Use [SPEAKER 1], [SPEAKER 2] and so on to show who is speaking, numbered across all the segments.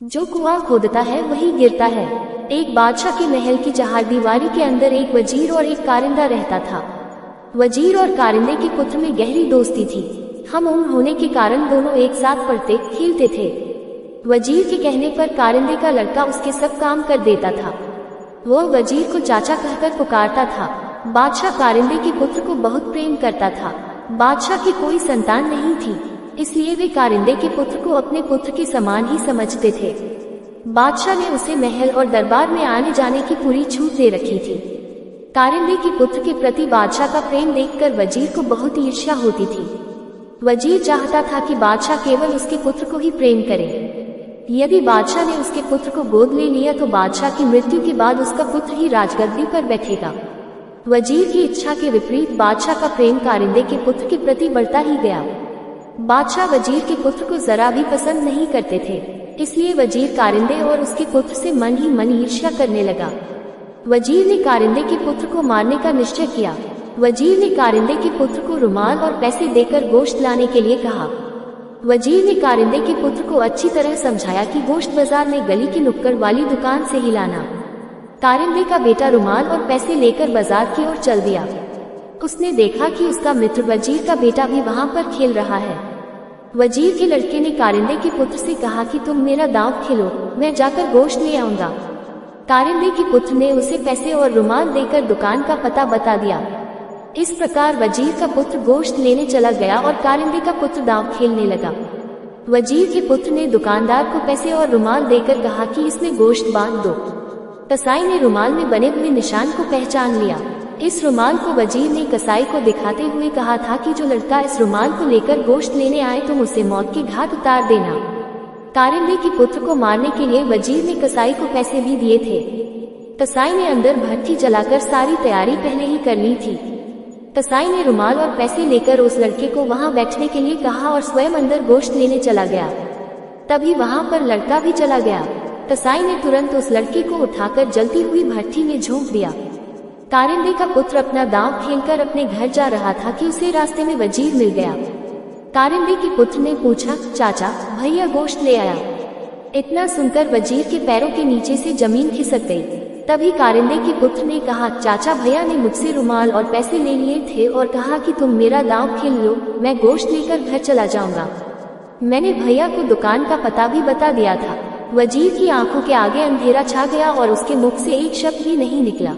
[SPEAKER 1] जो कुआं खोदता है वही गिरता है। एक बादशाह के महल की चहारदीवारी के अंदर एक वजीर और एक कारिंदा रहता था। वजीर और कारिंदे के पुत्र में गहरी दोस्ती थी। हम उम्र होने के कारण दोनों एक साथ पढ़ते खेलते थे। वजीर के कहने पर कारिंदे का लड़का उसके सब काम कर देता था। वह वजीर को चाचा कहकर पुकारता था। बादशाह कारिंदे के पुत्र को बहुत प्रेम करता था। बादशाह की कोई संतान नहीं थी, इसलिए वे कारिंदे के पुत्र को अपने पुत्र के समान ही समझते थे। बादशाह ने उसे महल और दरबार में आने जाने की पूरी छूट दे रखी थी। कारिंदे के पुत्र के प्रति बादशाह का प्रेम देखकर वजीर को बहुत ईर्ष्या होती थी। वजीर चाहता था कि बादशाह केवल उसके पुत्र को ही प्रेम करे। यदि बादशाह ने उसके पुत्र को गोद ले लिया तो बादशाह की मृत्यु के बाद उसका पुत्र ही राजगद्दी पर बैठेगा। वजीर की इच्छा के विपरीत बादशाह का प्रेम कारिंदे के पुत्र के प्रति बढ़ता ही गया। बादशाह वजीर के पुत्र को जरा भी पसंद नहीं करते थे, इसलिए वजीर कारिंदे और उसके पुत्र से मन ही मन ईर्ष्या करने लगा। वजीर ने कारिंदे के पुत्र को मारने का निश्चय किया। वजीर ने कारिंदे के पुत्र को रुमाल और पैसे देकर गोश्त लाने के लिए कहा। वजीर ने कारिंदे के पुत्र को अच्छी तरह समझाया कि गोश्त बाजार में गली की नुक्कड़ वाली दुकान से ही लाना। कारिंदे का बेटा रुमाल और पैसे लेकर बाजार की ओर चल दिया। उसने देखा कि उसका मित्र वजीर का बेटा भी वहां पर खेल रहा है। वजीर के लड़के ने कारिंदे के पुत्र से कहा कि तुम मेरा दांव खेलो, मैं जाकर गोश्त ले आऊंगा। कारिंदे के पुत्र ने उसे पैसे और रुमाल देकर दुकान का पता बता दिया। इस प्रकार वजीर का पुत्र गोश्त लेने चला गया और कारिंदे का पुत्र दांव खेलने लगा। वजीर के पुत्र ने दुकानदार को पैसे और रुमाल देकर कहा कि इसमें गोश्त बांध दो। कसाई ने रुमाल में बने हुए निशान को पहचान लिया। इस रुमाल को वजीर ने कसाई को दिखाते हुए कहा था कि जो लड़का इस रुमाल को लेकर गोश्त लेने आए तुम उसे मौत के घाट उतार देना। कारिंदे के पुत्र को मारने के लिए वजीर ने कसाई को पैसे भी दिए थे। कसाई ने अंदर भट्ठी जलाकर सारी तैयारी पहले ही कर ली थी। कसाई ने रुमाल और पैसे लेकर उस लड़के को वहां बैठने के लिए कहा और स्वयं अंदर गोश्त लेने चला गया। तभी वहां पर लड़का भी चला गया। कसाई ने तुरंत उस लड़के को उठाकर जलती हुई भट्ठी में झोंक दिया। कारिंदे का पुत्र अपना दांव खेलकर अपने घर जा रहा था कि उसे रास्ते में वजीर मिल गया। कारिंदे के पुत्र ने पूछा, चाचा भैया गोश्त ले आया। इतना सुनकर वजीर के पैरों के नीचे से जमीन खिसक गई। तभी कारिंदे के पुत्र ने कहा, चाचा भैया ने मुझसे रुमाल और पैसे ले लिए थे और कहा कि तुम मेरा दांव खेल लो, मैं गोश्त लेकर घर चला जाऊंगा। मैंने भैया को दुकान का पता भी बता दिया था। वजीर की आंखों के आगे अंधेरा छा गया और उसके मुख से एक शब्द भी नहीं निकला।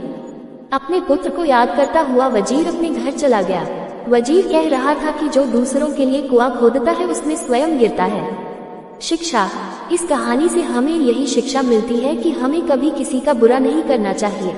[SPEAKER 1] अपने पुत्र को याद करता हुआ वजीर अपने घर चला गया। वजीर कह रहा था कि जो दूसरों के लिए कुआं खोदता है उसमें स्वयं गिरता है। शिक्षा। इस कहानी से हमें यही शिक्षा मिलती है कि हमें कभी किसी का बुरा नहीं करना चाहिए।